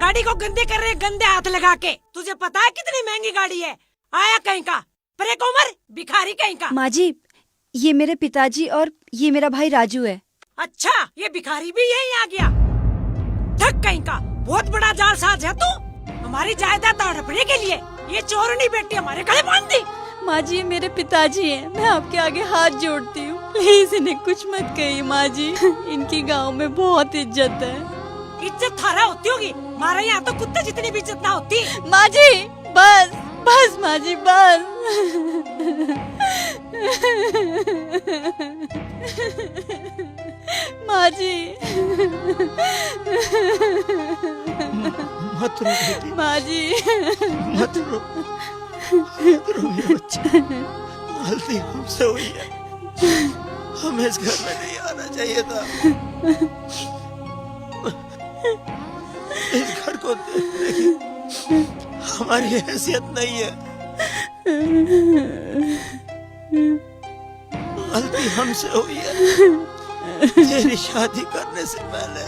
गाड़ी को गंदे कर रहे, गंदे हाथ लगा के। तुझे पता है कितनी महंगी गाड़ी है? आया कहीं का परेक उमर, भिखारी कहीं का। माँ जी, ये मेरे पिताजी और ये मेरा भाई राजू है। अच्छा, ये भिखारी भी यहीं आ गया। थक कहीं का, बहुत बड़ा जालसाज है तू। हमारी जायदाद हड़पने के लिए ये चोरनी बेटी हमारे गले बांध दी। माँ जी, ये मेरे पिताजी हैं। मैं आपके आगे हाथ जोड़ती हूँ, प्लीज इन्हें कुछ मत कहिए माँ जी। इनकी गांव में बहुत इज्जत है। इज्जत थारा होती होगी, हमारे यहाँ तो कुत्ते जितनी भी इज्जत ना होती। माँ जी बस बस, माँ जी बस। माँ जी मत रो बेटी, माँ जी। मत रो, मत रो मेरे बच्चे। गलती हमसे हुई है, हमें इस घर में नहीं आना चाहिए था। इस घर को देखने की हमारी हैसियत नहीं है। गलती हमसे हुई है। तेरी शादी करने से पहले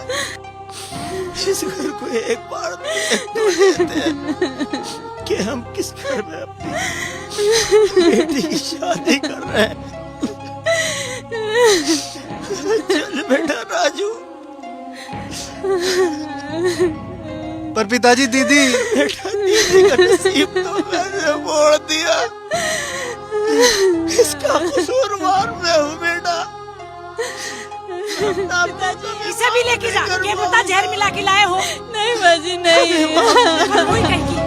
इस घर को एक बार देख तो लेते हैं कि हम किस घर में अपनी बेटी की शादी कर रहे हैं। चल बेटा राजू। पर पिताजी, दीदी। बेटा, दीदी का नसीब तो मैंने मोड़ दिया। इसका कसूरवार मैं हूँ बेटा। इसे भी लेके जा, क्या पता जहर मिला के लाए हो। नहीं माँ जी नहीं। वही कहेगी।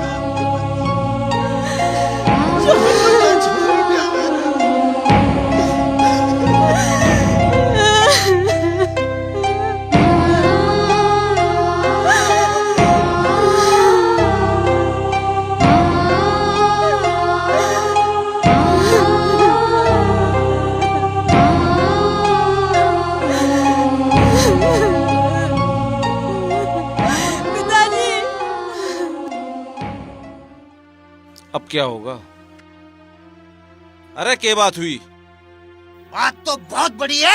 अब क्या होगा? अरे क्या बात हुई? बात तो बहुत बड़ी है।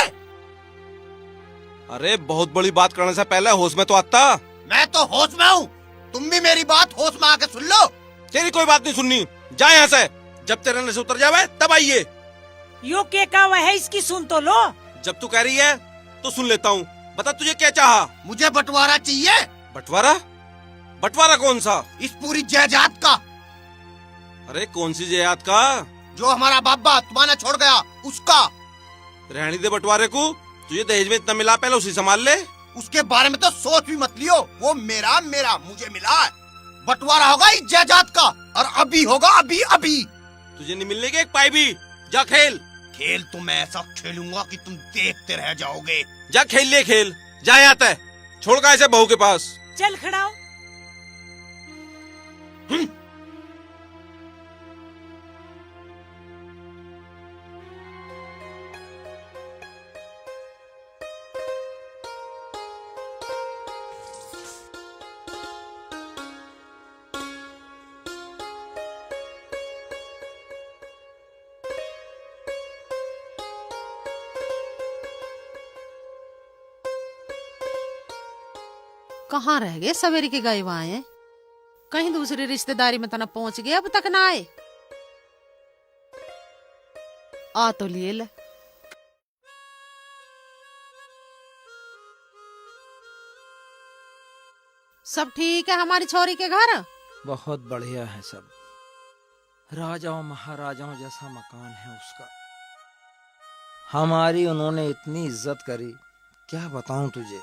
अरे बहुत बड़ी बात करने से पहले होश में तो आता। मैं तो होश में हूँ, तुम भी मेरी बात होश में आके सुन लो। तेरी कोई बात नहीं सुननी, जा यहाँ से। जब तेरे नशे उतर जावे तब आइए। यो के का वह है, इसकी सुन तो लो। जब तू कह रही है तो सुन लेता हूँ। बता तुझे क्या चाहा? मुझे बंटवारा चाहिए। बंटवारा? बंटवारा कौन सा? इस पूरी जायदाद का। अरे कौन सी जायदाद का? जो हमारा बाबा तुम्हारा छोड़ गया उसका। रहने दे बंटवारे को, तुझे दहेज में इतना मिला, पहले उसी संभाल ले। उसके बारे में तो सोच भी मत लियो, वो मेरा मेरा मुझे मिला है। बंटवारा होगा इस जायदाद का, और अभी होगा, अभी अभी। तुझे नहीं मिलने के एक पाई भी। जा खेल। खेल तो मैं ऐसा खेलूंगा कि तुम देखते रह जाओगे। जा खेल ले खेल, जा यहाँ तय। छोड़ का ऐसे बहू के पास। चल खड़ा हो। कहाँ रह गए सवेरे के गए वहां हैं? कहीं दूसरी रिश्तेदारी में तना पहुंच गए, अब तक ना आए। आ तो लिए ले। सब ठीक है हमारी छोरी के घर? बहुत बढ़िया है सब। राजाओं महाराजाओं जैसा मकान है उसका। हमारी उन्होंने इतनी इज्जत करी, क्या बताऊं तुझे।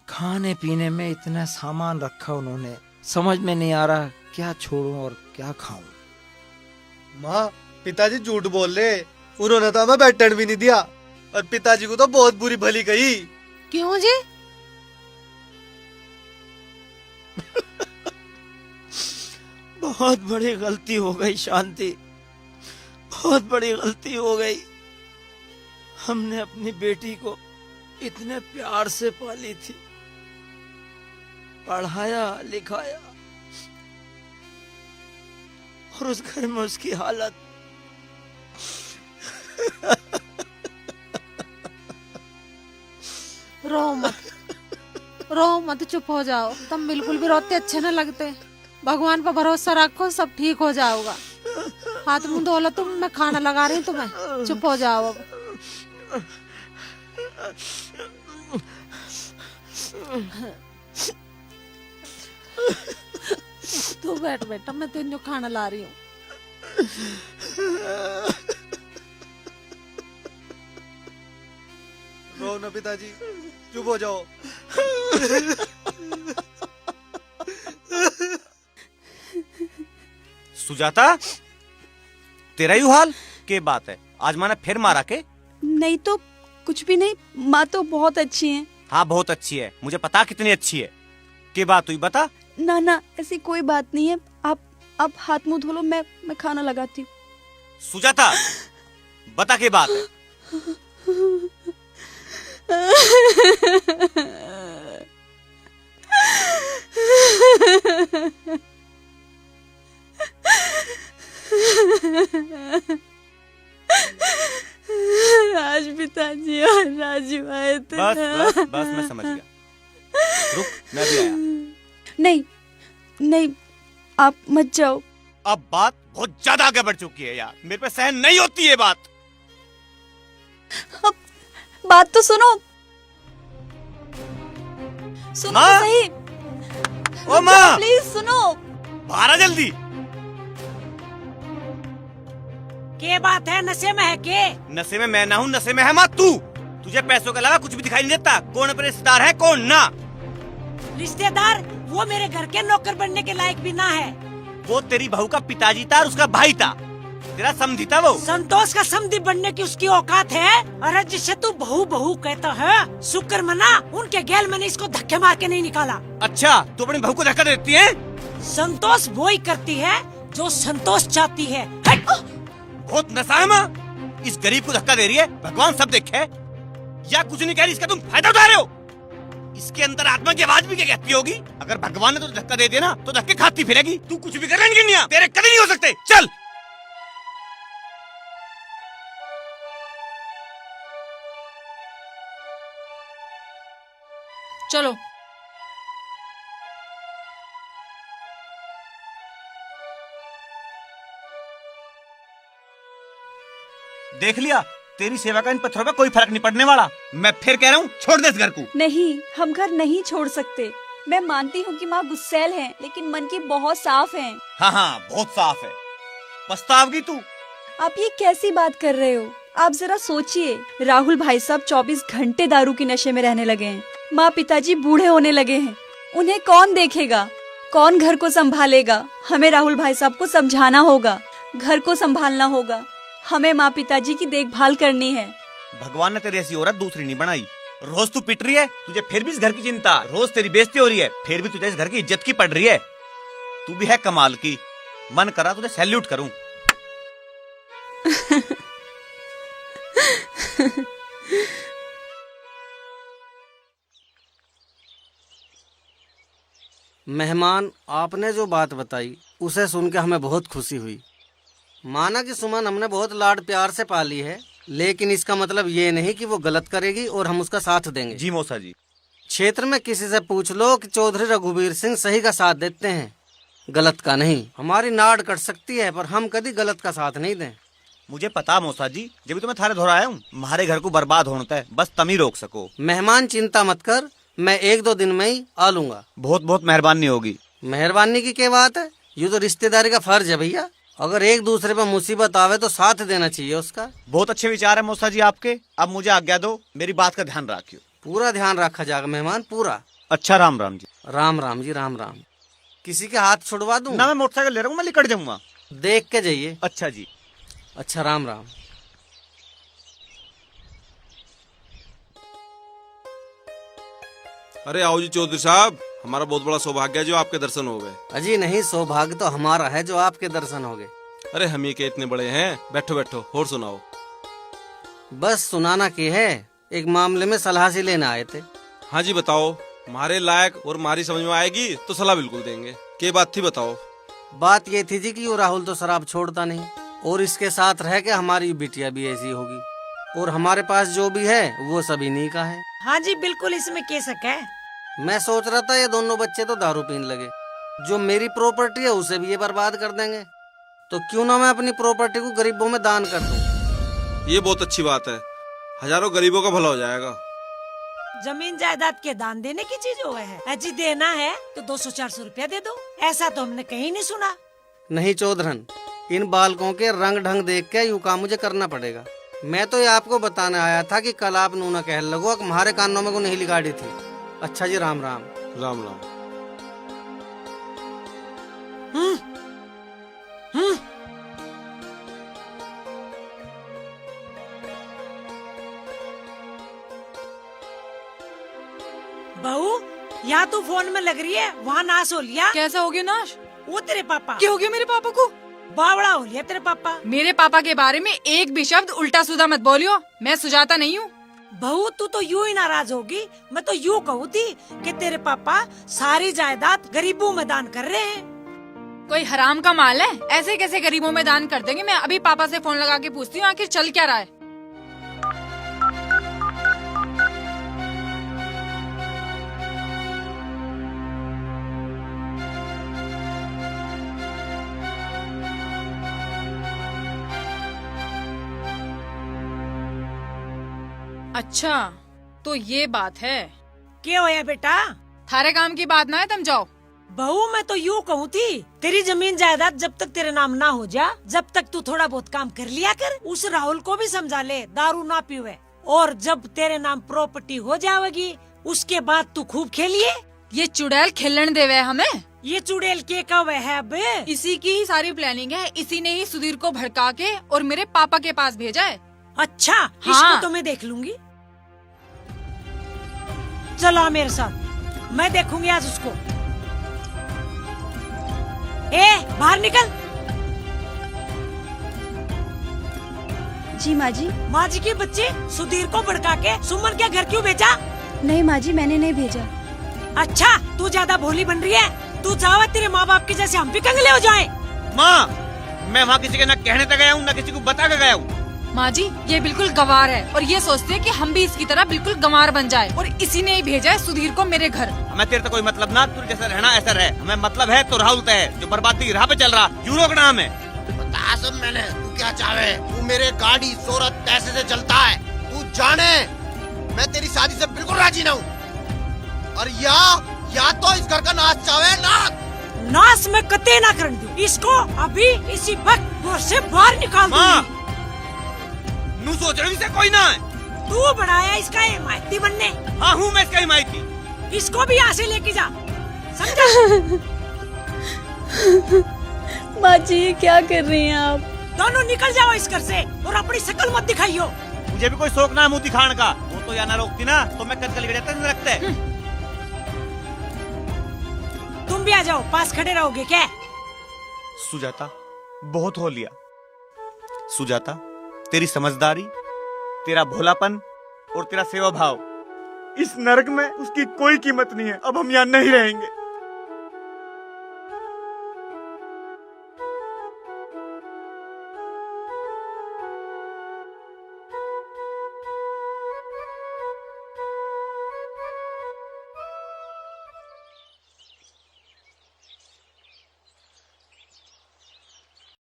खाने पीने में इतना सामान रखा उन्होंने, समझ में नहीं आ रहा क्या छोड़ूं और क्या खाऊं। माँ, पिताजी झूठ बोल रहे। उन्होंने तो हमें बैठने भी नहीं दिया, और पिताजी को तो बहुत बुरी भली कही। क्यों जी? बहुत बड़ी गलती हो गई शांति, बहुत बड़ी गलती हो गई। हमने अपनी बेटी को इतने प्यार से पाली थी, पढ़ाया लिखाया, और उस घर में उसकी हालत। रो मत, रो मत, चुप हो जाओ। तुम बिल्कुल भी रोते अच्छे न लगते। भगवान पर भरोसा रखो, सब ठीक हो जाओगा। हाथ मुंह धो लो तुम, मैं खाना लगा रही हूँ तुम्हें। चुप हो जाओ अब। तू बैठ बेटा, मैं तुझे खाना ला रही हूँ। रो ना पिताजी, चुप हो जाओ। सुजाता, तेरा ही हाल के बात है? आज माँ ने फिर मारा के? नहीं तो कुछ भी नहीं, माँ तो बहुत अच्छी है। हाँ बहुत अच्छी है, मुझे पता कितनी अच्छी है। के बात हुई बता। ना ना, ऐसी कोई बात नहीं है। आप हाथ मुंह धो लो, मैं खाना लगाती हूँ। सुजाता, बता के बात है? आज पिताजी और राजू आए थे। बस मैं समझ गया। रुक, मैं भी आया। नहीं, आप मत जाओ। अब बात बहुत ज्यादा आगे बढ़ चुकी है यार, मेरे पे सहन नहीं होती है बात। अब बात तो सुनो तो माँ! सही। ओ माँ, प्लीज सुनो। बाहर आ जल्दी। के बात है? नशे में है के? नशे में मैं ना हूँ, नशे में है माँ तू। तुझे पैसों के अलावा कुछ भी दिखाई नहीं देता। कौन अपने रिश्तेदार है कौन ना? रिश्तेदार? वो मेरे घर के नौकर बनने के लायक भी ना है। वो तेरी बहू का पिताजी था और उसका भाई था, तेरा समधी था वो। संतोष का समधी बनने की उसकी औकात है? अरे जिसे तू बहू बहू कहता है, शुक्र मना उनके गैल मैंने इसको धक्के मार के नहीं निकाला। अच्छा, तू अपनी बहू को धक्का देती है? संतोष वो ही करती है जो संतोष चाहती है। हट! बहुत नशा है माँ, इस गरीब को धक्का दे रही है। भगवान सब देखे या कुछ नहीं कह रही, इसका तुम फायदा उठा रहे हो। इसके अंदर आत्मा की आवाज भी क्या कहती होगी? अगर भगवान ने तो धक्का दे दिया ना तो धक्के खाती फिरेगी। तू कुछ भी कर रही, तेरे कभी नहीं हो सकते। चल चलो। देख लिया, तेरी सेवा का इन पत्थरों पे कोई फर्क नहीं पड़ने वाला। मैं फिर कह रहा हूँ, छोड़ दे इस घर को। नहीं, हम घर नहीं छोड़ सकते। मैं मानती हूँ कि माँ गुस्सैल हैं, लेकिन मन की बहुत साफ हैं। हाँ, बहुत साफ है। पछताओगी तू। आप ये कैसी बात कर रहे हो? आप जरा सोचिए, राहुल भाई साहब 24 घंटे दारू के नशे में रहने लगे हैं। माँ पिताजी बूढ़े होने लगे हैं। उन्हें कौन देखेगा, कौन घर को संभालेगा? हमें राहुल भाई साहब को समझाना होगा, घर को संभालना होगा। हमें माँ पिताजी की देखभाल करनी है। भगवान ने तेरी ऐसी औरत दूसरी नहीं बनाई। रोज तू पिट रही है, तुझे फिर भी इस घर की चिंता। रोज तेरी बेइज्जती हो रही है, फिर भी तुझे इस घर की इज्जत की पड़ रही है। तू भी है कमाल की। मन करा तुझे सैल्यूट करूं। मेहमान, आपने जो बात बताई उसे सुन के हमें बहुत खुशी हुई। माना कि सुमन हमने बहुत लाड प्यार से पाली है, लेकिन इसका मतलब ये नहीं कि वो गलत करेगी और हम उसका साथ देंगे। जी मौसा जी। क्षेत्र में किसी से पूछ लो कि चौधरी रघुवीर सिंह सही का साथ देते हैं, गलत का नहीं। हमारी नाड़ कट सकती है पर हम कभी गलत का साथ नहीं दें। मुझे पता मौसा जी, जब तो मैं थारे धोरा आया हूँ। हमारे घर को बर्बाद होना है, बस तुम ही रोक सको। मेहमान चिंता मत कर, मैं 1-2 दिन में ही आ लूंगा। बहुत बहुत मेहरबानी होगी। मेहरबानी की क्या बात है, ये तो रिश्तेदारी का फर्ज है भैया। अगर एक दूसरे पर मुसीबत आवे तो साथ देना चाहिए उसका। बहुत अच्छे विचार है मौसा जी आपके। अब मुझे आज्ञा दो, मेरी बात का ध्यान रखियो। पूरा ध्यान रखा जाएगा मेहमान, पूरा। अच्छा, राम राम जी। राम राम जी, राम राम। किसी के हाथ छुड़वा दूं? ना, मैं मोटरसाइकिल ले रहा हूँ, मैं निकट जाऊंगा। देख के जाइए। अच्छा जी। अच्छा, राम राम। अरे आओ जी चौधरी साहब, हमारा बहुत बड़ा सौभाग्य है जो आपके दर्शन हो गए। अजी नहीं, सौभाग्य तो हमारा है जो आपके दर्शन हो गए। अरे हम ही के इतने बड़े हैं। बैठो बैठो और सुनाओ। बस सुनाना की है, एक मामले में सलाह से लेना आए थे। हाँ जी बताओ, हमारे लायक और हमारी समझ में आएगी तो सलाह बिल्कुल देंगे। क्या बात थी बताओ। बात ये थी जी कि वो राहुल तो शराब छोड़ता नहीं, और इसके साथ रह के हमारी बिटिया भी ऐसी होगी, और हमारे पास जो भी है वो सभी नहीं का है। हाँ जी बिल्कुल, इसमें क्या शक है। मैं सोच रहा था ये दोनों बच्चे तो दारू पीने लगे, जो मेरी प्रॉपर्टी है उसे भी ये बर्बाद कर देंगे, तो क्यों ना मैं अपनी प्रॉपर्टी को गरीबों में दान कर दूं। ये बहुत अच्छी बात है, हजारों गरीबों का भला हो जाएगा। जमीन जायदाद के दान देने की चीज हुआ है, अजी देना है तो 200-400 रुपया दे दो, ऐसा तो हमने कहीं नहीं सुना। नहीं चौधरन, इन बालकों के रंग ढंग देख के यूं काम मुझे करना पड़ेगा। मैं तो ये आपको बताने आया था कि कल आप नूना कह लगो हमारे कानों में को नहीं लिगाड़ी थी। अच्छा जी, राम राम। राम राम। बहू, यहाँ तू फोन में लग रही है, वहाँ नाश हो लिया। कैसा हो गया नाश? वो तेरे पापा। क्या हो गया मेरे पापा को? बावड़ा हो लिया तेरे पापा। मेरे पापा के बारे में एक भी शब्द उल्टा सीधा मत बोलियो, मैं सुजाता नहीं हूँ। बहू तू तो यूं ही नाराज होगी, मैं तो यूं कहूँ थी कि तेरे पापा सारी जायदाद गरीबों में दान कर रहे हैं। कोई हराम का माल है, ऐसे कैसे गरीबों में दान कर देंगे? मैं अभी पापा से फोन लगा के पूछती हूँ आखिर चल क्या रहा है। अच्छा तो ये बात है। क्या होया बेटा? थारे काम की बात ना है, तुम जाओ। बहू मैं तो यूं कहूँ थी, तेरी जमीन जायदाद जब तक तेरे नाम ना हो जा, जब तक तू थोड़ा बहुत काम कर लिया कर। उस राहुल को भी समझा ले दारू ना पीवे, और जब तेरे नाम प्रॉपर्टी हो जाएगी उसके बाद तू खूब खेलिए। ये चुड़ैल खेलने देवे हमें। ये चुड़ैल के कब है अब? इसी की ही सारी प्लानिंग है, इसी ने ही सुधीर को भड़का के और मेरे पापा के पास भेजा है। अच्छा हाँ। इसको तो मैं देख लूंगी। चलो आ मेरे साथ, मैं देखूंगी आज उसको। बाहर निकल। जी माँ जी। माँ जी के बच्चे सुधीर को भड़का के सुमन के घर क्यों भेजा? नहीं माँ जी, मैंने नहीं भेजा। अच्छा तू ज्यादा भोली बन रही है, तू चाहे तेरे माँ बाप के जैसे हम भी कंगले हो जाएं। माँ, मैं वहाँ किसी के न कहने तक गया हूँ न किसी को बता के गया हूँ। माँ जी ये बिल्कुल गंवार है और ये सोचते हैं कि हम भी इसकी तरह बिल्कुल गंवार बन जाए, और इसी ने ही भेजा है सुधीर को मेरे घर। हमें तेरे तो कोई मतलब ना, तू जैसा रहना ऐसा रहे। हमें मतलब है तो राहुल तय जो बर्बादी राह पे चल रहा, यूरो का नाम है। बता सब मैंने, तू क्या चाहे? तू मेरे गाड़ी शोहरत पैसे से चलता है, तू जाने मैं तेरी शादी से बिल्कुल राजी ना हूँ। और या तो इस घर का नाश चाहे ना। नाश मैं कते ना कर दूं। इसको अभी इसी वक्त घर से बाहर निकाल दूंगी। नू सोच रही से कोई ना है। तू बनाया इसका हिमायती बनने। हाँ हूँ मैं इसका हिमायती। इसको भी यहाँ से लेके जा, समझा? माँ जी ये क्या कर रही हैं आप? दोनों निकल जाओ इस घर से और अपनी शक्ल मत दिखाइयो। मुझे भी कोई शौक ना मुँह दिखाने का, वो तो यहाँ ना रोकती ना तो मैं कल जाता रखते। तुम भी आ जाओ, पास खड़े रहोगे क्या? सुजाता बहुत हो लिया। सुजाता तेरी समझदारी, तेरा भोलापन और तेरा सेवा भाव, इस नरक में उसकी कोई कीमत नहीं है। अब हम यहाँ नहीं रहेंगे।